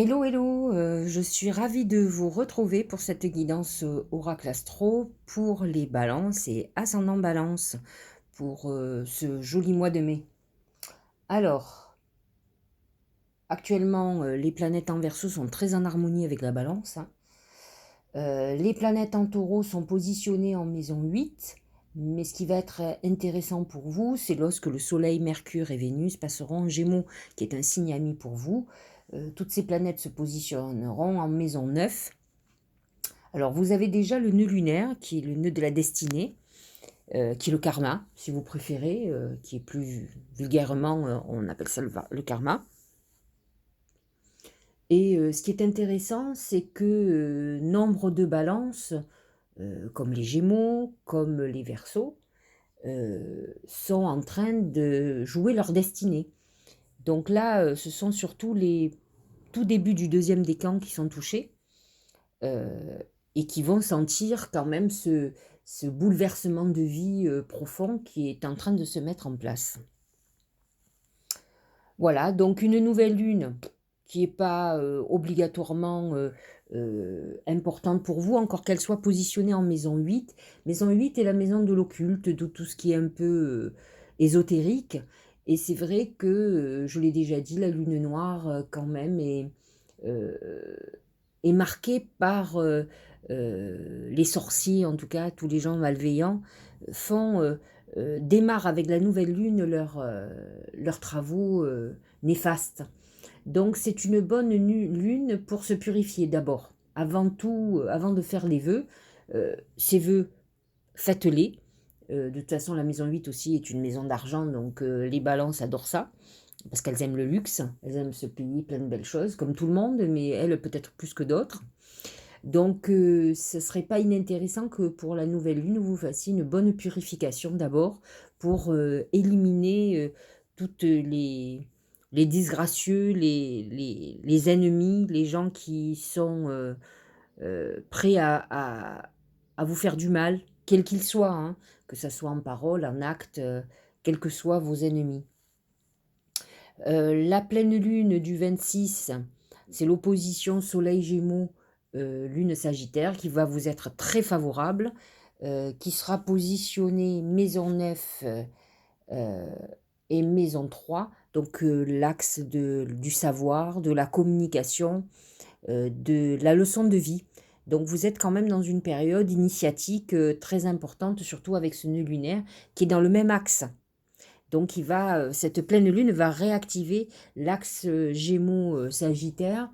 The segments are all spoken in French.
Hello, hello, je suis ravie de vous retrouver pour cette guidance, oracle astro pour les balances et ascendant balance pour, ce joli mois de mai. Alors, actuellement, les planètes en Verseau sont très en harmonie avec la balance, hein. Les planètes en Taureau sont positionnées en maison 8, mais ce qui va être, intéressant pour vous, c'est lorsque le Soleil, Mercure et Vénus passeront en Gémeaux, qui est un signe ami pour vous. Toutes ces planètes se positionneront en maison 9. Alors, vous avez déjà le nœud lunaire, qui est le nœud de la destinée, qui est le karma, si vous préférez, qui est plus vulgairement, on appelle ça le karma. Et ce qui est intéressant, c'est que nombre de balances, comme les Gémeaux, comme les Verseaux, sont en train de jouer leur destinée. Donc là, ce sont surtout les tout débuts du deuxième décan qui sont touchés. Et qui vont sentir quand même ce bouleversement de vie profond qui est en train de se mettre en place. Voilà, donc une nouvelle lune qui n'est pas obligatoirement importante pour vous, encore qu'elle soit positionnée en maison 8. Maison 8 est la maison de l'occulte, de tout ce qui est un peu ésotérique. Et c'est vrai que, je l'ai déjà dit, la lune noire quand même euh, est marquée par les sorciers, en tout cas tous les gens malveillants, démarrent avec la nouvelle lune leurs travaux néfastes. Donc c'est une bonne lune pour se purifier d'abord. Avant tout, avant de faire les vœux, ces vœux, faites-les. De toute façon, la maison 8 aussi est une maison d'argent, donc les balances adorent ça, parce qu'elles aiment le luxe, elles aiment se payer plein de belles choses, comme tout le monde, mais elles peut-être plus que d'autres. Donc, ce ne serait pas inintéressant que pour la nouvelle lune, vous fassiez une bonne purification d'abord pour éliminer toutes les disgracieux, les ennemis, les gens qui sont prêts à vous faire du mal, quels qu'ils soient, hein, que ce soit en parole, en acte, quels que soient vos ennemis. La pleine lune du 26, c'est l'opposition Soleil Gémeaux, Lune Sagittaire, qui va vous être très favorable, qui sera positionnée maison 9 et maison 3, donc l'axe du savoir, de la communication, de la leçon de vie. Donc vous êtes quand même dans une période initiatique très importante, surtout avec ce nœud lunaire qui est dans le même axe. Donc cette pleine lune va réactiver l'axe Gémeaux-Sagittaire,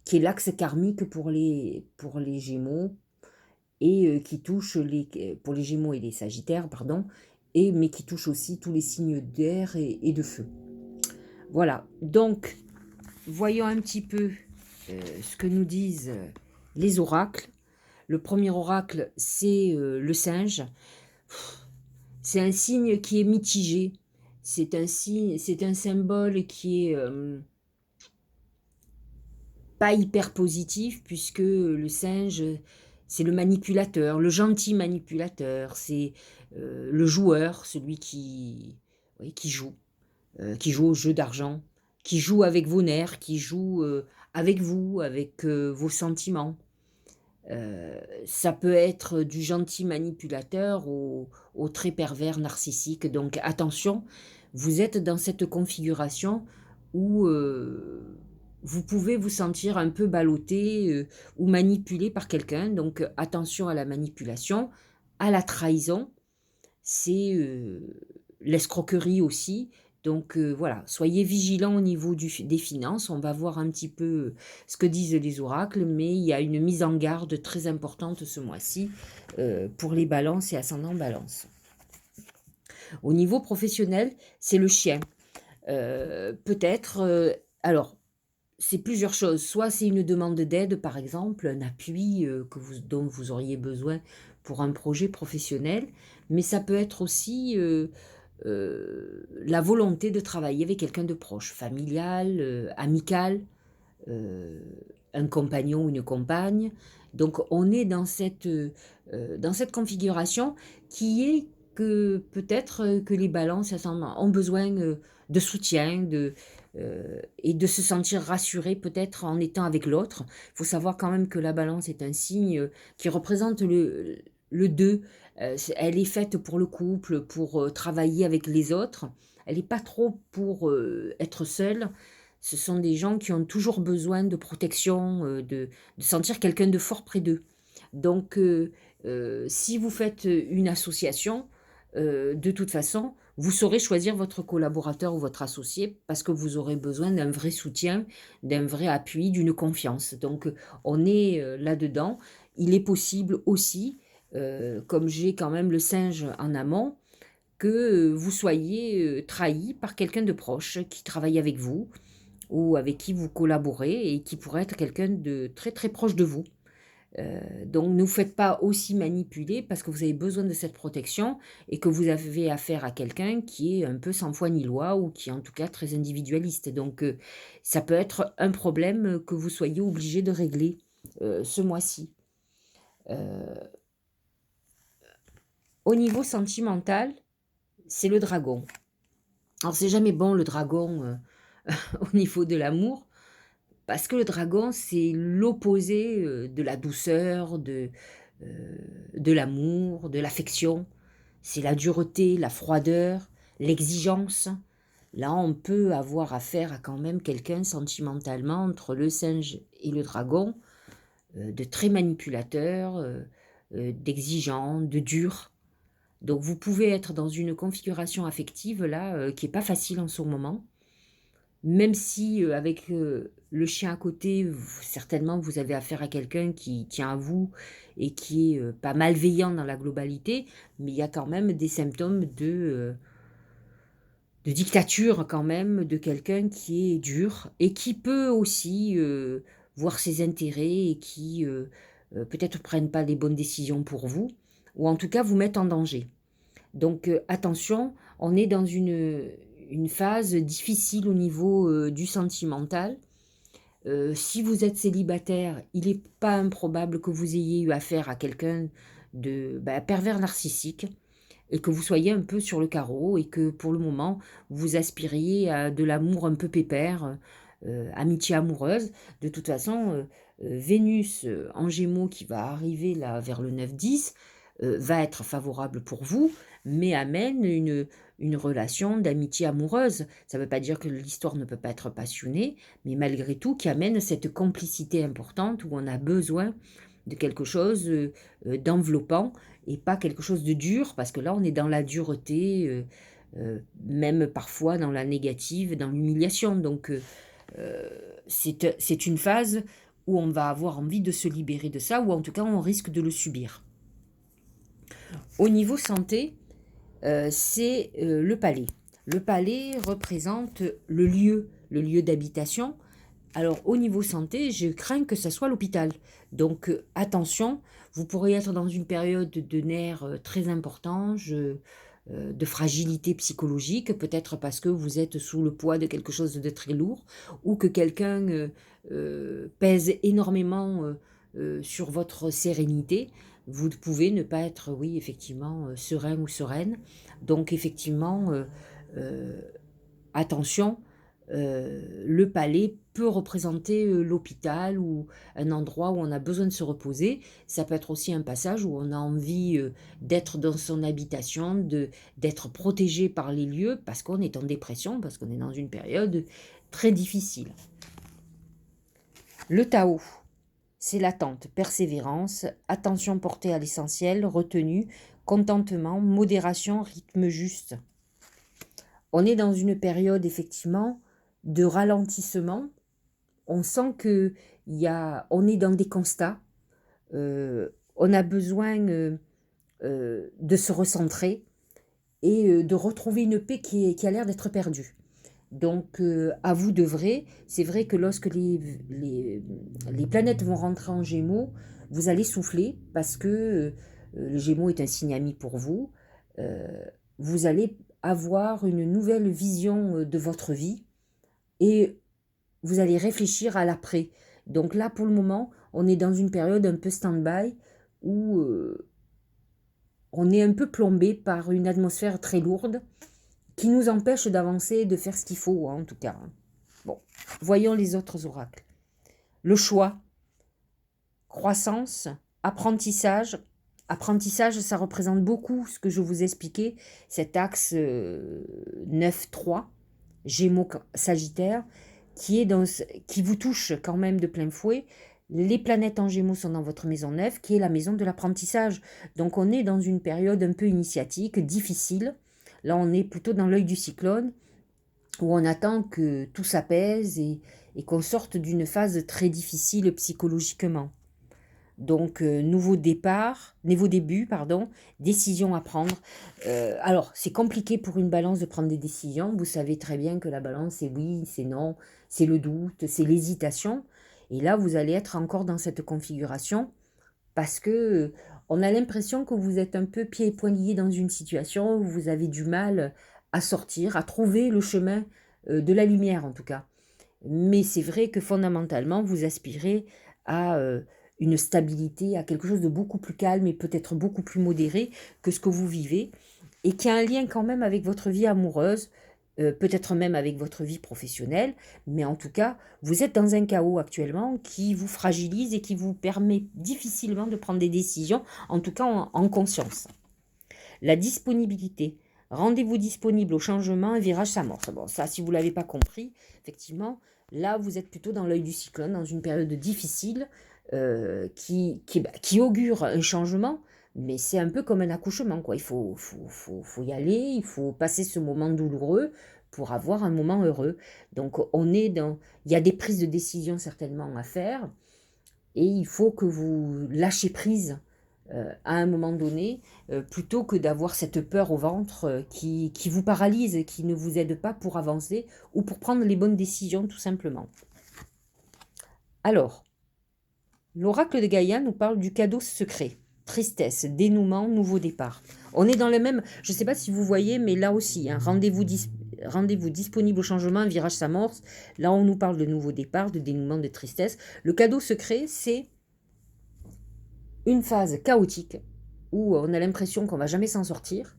qui est l'axe karmique pour les Gémeaux, et qui touche pour les Gémeaux et les Sagittaires, pardon, mais qui touche aussi tous les signes d'air et de feu. Voilà, donc voyons un petit peu ce que nous disent les oracles. Le premier oracle, c'est le singe. C'est un signe qui est mitigé. C'est un signe, c'est un symbole qui est pas hyper positif, puisque le singe, c'est le manipulateur, le gentil manipulateur, c'est le joueur, celui oui, qui joue au jeu d'argent, qui joue avec vos nerfs, qui joue avec vous, avec vos sentiments. Ça peut être du gentil manipulateur au très pervers narcissique. Donc attention, vous êtes dans cette configuration où vous pouvez vous sentir un peu ballotté ou manipulé par quelqu'un. Donc attention à la manipulation, à la trahison, c'est l'escroquerie aussi. Donc voilà, soyez vigilants au niveau des finances. On va voir un petit peu ce que disent les oracles, mais il y a une mise en garde très importante ce mois-ci pour les balances et ascendants balance. Au niveau professionnel, c'est le chien. Peut-être, alors, c'est plusieurs choses. Soit c'est une demande d'aide, par exemple, un appui dont vous auriez besoin pour un projet professionnel, mais ça peut être aussi la volonté de travailler avec quelqu'un de proche, familial, amical, euh, un compagnon ou une compagne. Donc on est dans cette configuration qui est que peut-être que les balances ont besoin de soutien, et de se sentir rassuré peut-être en étant avec l'autre. Il faut savoir quand même que la Balance est un signe, qui représente le 2. Elle est faite pour le couple, pour, travailler avec les autres. Elle n'est pas trop pour, être seule. Ce sont des gens qui ont toujours besoin de protection, de sentir quelqu'un de fort près d'eux. Donc, si vous faites une association, de toute façon, vous saurez choisir votre collaborateur ou votre associé parce que vous aurez besoin d'un vrai soutien, d'un vrai appui, d'une confiance. Donc, on est là-dedans. Il est possible aussi, comme j'ai quand même le singe en amont, que vous soyez trahi par quelqu'un de proche qui travaille avec vous ou avec qui vous collaborez et qui pourrait être quelqu'un de très très proche de vous. Donc ne vous faites pas aussi manipuler parce que vous avez besoin de cette protection et que vous avez affaire à quelqu'un qui est un peu sans foi ni loi ou qui est en tout cas très individualiste. Donc ça peut être un problème que vous soyez obligé de régler ce mois-ci. Euh, Au niveau sentimental, c'est le dragon. Alors c'est jamais bon le dragon au niveau de l'amour. Parce que le dragon, c'est l'opposé, de la douceur, de l'amour, de l'affection. C'est la dureté, la froideur, l'exigence. Là, on peut avoir affaire à quand même quelqu'un sentimentalement, entre le singe et le dragon, de très manipulateur, d'exigeant, de dur. Donc vous pouvez être dans une configuration affective là, qui est pas facile en ce moment. Même si, avec, le chien à côté, certainement vous avez affaire à quelqu'un qui tient à vous et qui est, pas malveillant dans la globalité, mais il y a quand même des symptômes de dictature quand même, de quelqu'un qui est dur et qui peut aussi, voir ses intérêts et qui, peut-être prennent pas les bonnes décisions pour vous ou en tout cas vous mettent en danger. Donc attention, on est dans une phase difficile au niveau du sentimental. Si vous êtes célibataire, il n'est pas improbable que vous ayez eu affaire à quelqu'un de pervers narcissique et que vous soyez un peu sur le carreau et que pour le moment, vous aspiriez à de l'amour un peu pépère, amitié amoureuse. De toute façon, Vénus en Gémeaux qui va arriver là vers le 9-10 va être favorable pour vous, mais amène une relation d'amitié amoureuse. Ça ne veut pas dire que l'histoire ne peut pas être passionnée, mais malgré tout qui amène cette complicité importante où on a besoin de quelque chose d'enveloppant et pas quelque chose de dur, parce que là on est dans la dureté, même parfois dans la négative, dans l'humiliation. Donc c'est une phase où on va avoir envie de se libérer de ça, ou en tout cas on risque de le subir. Au niveau santé, c'est le palais. Le palais représente le lieu d'habitation. Alors au niveau santé, je crains que ça soit l'hôpital. Donc attention, vous pourrez être dans une période de nerfs très importants, de fragilité psychologique, peut-être parce que vous êtes sous le poids de quelque chose de très lourd, ou que quelqu'un pèse énormément sur votre sérénité. Vous pouvez ne pas être, oui, effectivement, serein ou sereine. Donc effectivement, euh, attention, le palais peut représenter l'hôpital ou un endroit où on a besoin de se reposer. Ça peut être aussi un passage où on a envie d'être dans son habitation, d'être protégé par les lieux parce qu'on est en dépression, parce qu'on est dans une période très difficile. Le Tao, c'est l'attente, persévérance, attention portée à l'essentiel, retenue, contentement, modération, rythme juste. On est dans une période effectivement de ralentissement. On sent que on est dans des constats. On a besoin de se recentrer et de retrouver une paix qui a l'air d'être perdue. Donc, à vous de vrai. C'est vrai que lorsque les planètes vont rentrer en Gémeaux, vous allez souffler parce que le Gémeaux est un signe ami pour vous. Euh, Vous allez avoir une nouvelle vision de votre vie et vous allez réfléchir à l'après. Donc là, pour le moment, on est dans une période un peu stand-by où on est un peu plombé par une atmosphère très lourde qui nous empêche d'avancer et de faire ce qu'il faut, hein, en tout cas. Voyons les autres oracles. Le choix, croissance, apprentissage. Apprentissage, ça représente beaucoup ce que je vous expliquais, cet axe 9-3, Gémeaux Sagittaire, qui vous touche quand même de plein fouet. Les planètes en Gémeaux sont dans votre maison 9, qui est la maison de l'apprentissage. Donc on est dans une période un peu initiatique, difficile. Là on est plutôt dans l'œil du cyclone, où on attend que tout s'apaise et qu'on sorte d'une phase très difficile psychologiquement. Donc, nouveau début, pardon, décision à prendre. Alors, c'est compliqué pour une balance de prendre des décisions. Vous savez très bien que la balance, c'est oui, c'est non, c'est le doute, c'est l'hésitation. Et là, vous allez être encore dans cette configuration parce que on a l'impression que vous êtes un peu pieds et poings liés dans une situation où vous avez du mal à sortir, à trouver le chemin de la lumière en tout cas. Mais c'est vrai que fondamentalement, vous aspirez à une stabilité, à quelque chose de beaucoup plus calme et peut-être beaucoup plus modéré que ce que vous vivez, et qui a un lien quand même avec votre vie amoureuse, peut-être même avec votre vie professionnelle, mais en tout cas, vous êtes dans un chaos actuellement qui vous fragilise et qui vous permet difficilement de prendre des décisions, en tout cas en conscience. La disponibilité. Rendez-vous disponible au changement, un virage s'amorce. Bon, ça, si vous ne l'avez pas compris, effectivement, là, vous êtes plutôt dans l'œil du cyclone, dans une période difficile qui augure un changement, mais c'est un peu comme un accouchement, quoi. Il faut y aller, il faut passer ce moment douloureux pour avoir un moment heureux. Donc, il y a des prises de décision certainement à faire, et il faut que vous lâchez prise à un moment donné, plutôt que d'avoir cette peur au ventre qui vous paralyse et qui ne vous aide pas pour avancer ou pour prendre les bonnes décisions tout simplement. Alors, l'oracle de Gaïa nous parle du cadeau secret, tristesse, dénouement, nouveau départ. On est dans le même, je ne sais pas si vous voyez, mais là aussi, hein, rendez-vous disponible au changement, un virage s'amorce. Là, on nous parle de nouveau départ, de dénouement, de tristesse. Le cadeau secret, c'est une phase chaotique où on a l'impression qu'on ne va jamais s'en sortir.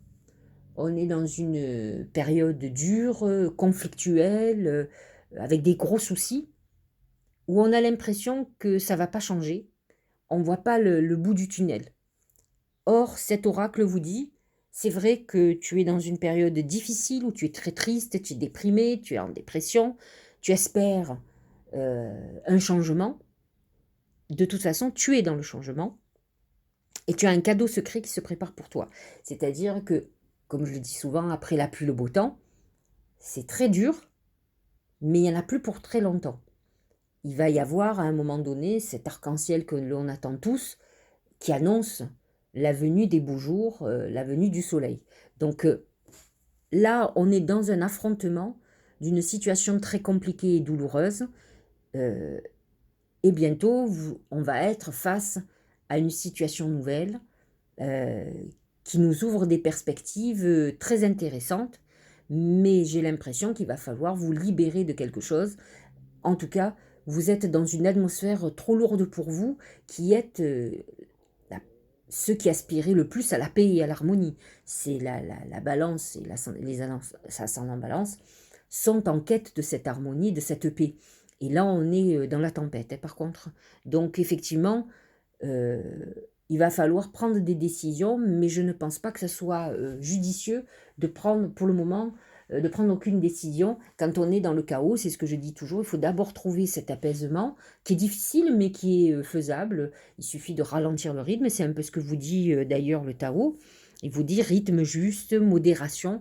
On est dans une période dure, conflictuelle, avec des gros soucis, où on a l'impression que ça ne va pas changer. On ne voit pas le bout du tunnel. Or, cet oracle vous dit, c'est vrai que tu es dans une période difficile, où tu es très triste, tu es déprimé, tu es en dépression, tu espères un changement. De toute façon, tu es dans le changement. Et tu as un cadeau secret qui se prépare pour toi. C'est-à-dire que, comme je le dis souvent, après la pluie, le beau temps, c'est très dur, mais il n'y en a plus pour très longtemps. Il va y avoir à un moment donné cet arc-en-ciel que l'on attend tous, qui annonce la venue des beaux jours, la venue du soleil. Donc là, on est dans un affrontement d'une situation très compliquée et douloureuse. Et bientôt, on va être face à une situation nouvelle qui nous ouvre des perspectives très intéressantes, mais j'ai l'impression qu'il va falloir vous libérer de quelque chose. En tout cas, vous êtes dans une atmosphère trop lourde pour vous, qui êtes ceux qui aspiraient le plus à la paix et à l'harmonie. C'est la balance et les ascendants balance sont en quête de cette harmonie, de cette paix. Et là, on est dans la tempête, hein, par contre. Donc, effectivement, il va falloir prendre des décisions, mais je ne pense pas que ce soit judicieux de prendre, pour le moment, de prendre aucune décision quand on est dans le chaos. C'est ce que je dis toujours, il faut d'abord trouver cet apaisement, qui est difficile, mais qui est faisable. Il suffit de ralentir le rythme, c'est un peu ce que vous dit d'ailleurs le Tao. Il vous dit rythme juste, modération,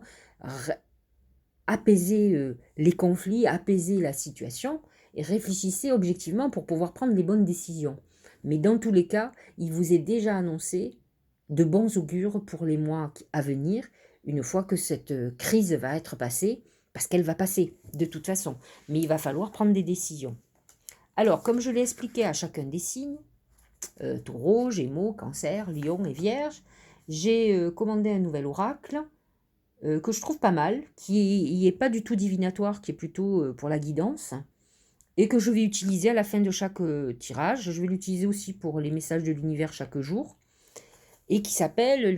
apaiser les conflits, apaiser la situation, et réfléchissez objectivement pour pouvoir prendre les bonnes décisions. Mais dans tous les cas, il vous est déjà annoncé de bons augures pour les mois à venir, une fois que cette crise va être passée, parce qu'elle va passer de toute façon. Mais il va falloir prendre des décisions. Alors, comme je l'ai expliqué à chacun des signes, Taureau, Gémeaux, Cancer, Lion et Vierge, j'ai commandé un nouvel oracle que je trouve pas mal, qui n'est pas du tout divinatoire, qui est plutôt pour la guidance, et que je vais utiliser à la fin de chaque tirage. Je vais l'utiliser aussi pour les messages de l'univers chaque jour, et qui s'appelle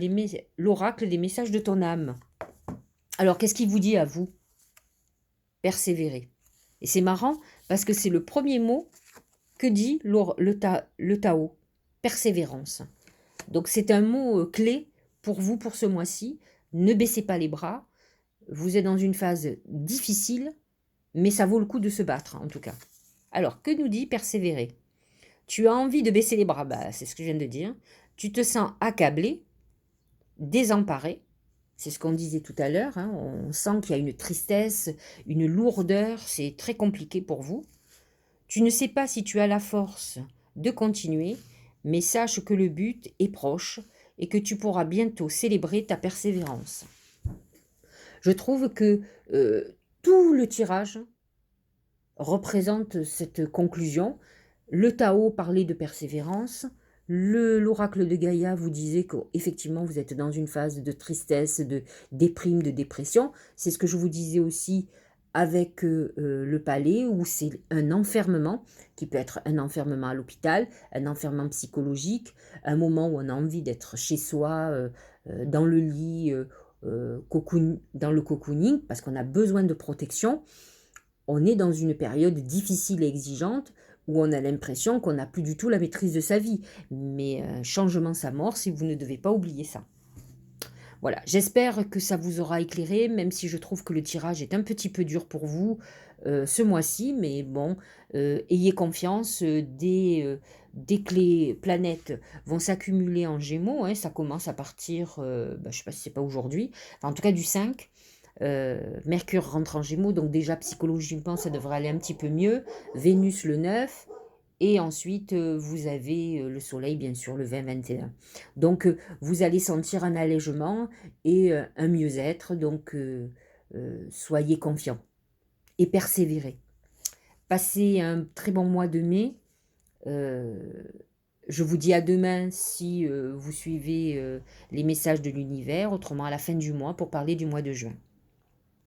l'oracle des messages de ton âme. Alors, qu'est-ce qu'il vous dit à vous? Persévérer. Et c'est marrant, parce que c'est le premier mot que dit le Tao, persévérance. Donc c'est un mot clé pour vous pour ce mois-ci. Ne baissez pas les bras. Vous êtes dans une phase difficile, mais ça vaut le coup de se battre en tout cas. Alors, que nous dit persévérer? Tu as envie de baisser les bras, bah, c'est ce que je viens de dire. Tu te sens accablé, désemparé. C'est ce qu'on disait tout à l'heure. Hein. On sent qu'il y a une tristesse, une lourdeur. C'est très compliqué pour vous. Tu ne sais pas si tu as la force de continuer, mais sache que le but est proche et que tu pourras bientôt célébrer ta persévérance. Je trouve que tout le tirage représente cette conclusion. Le Tao parlait de persévérance. L'oracle de Gaïa vous disait qu'effectivement vous êtes dans une phase de tristesse, de déprime, de dépression. C'est ce que je vous disais aussi avec le palais, où c'est un enfermement, qui peut être un enfermement à l'hôpital, un enfermement psychologique, un moment où on a envie d'être chez soi, dans le lit, dans le cocooning, parce qu'on a besoin de protection. On est dans une période difficile et exigeante où on a l'impression qu'on n'a plus du tout la maîtrise de sa vie. Mais changement s'amorce et vous ne devez pas oublier ça. Voilà, j'espère que ça vous aura éclairé, même si je trouve que le tirage est un petit peu dur pour vous ce mois-ci. Mais bon, ayez confiance, dès que les planètes vont s'accumuler en Gémeaux, hein, ça commence à partir, je ne sais pas si c'est pas aujourd'hui, enfin, en tout cas du 5. Mercure rentre en Gémeaux, donc déjà psychologiquement ça devrait aller un petit peu mieux. Vénus le 9, et ensuite vous avez le Soleil bien sûr le 20-21. Donc vous allez sentir un allègement et un mieux-être, donc soyez confiants et persévérez. Passez un très bon mois de mai. Je vous dis à demain si vous suivez les messages de l'univers, autrement à la fin du mois pour parler du mois de juin.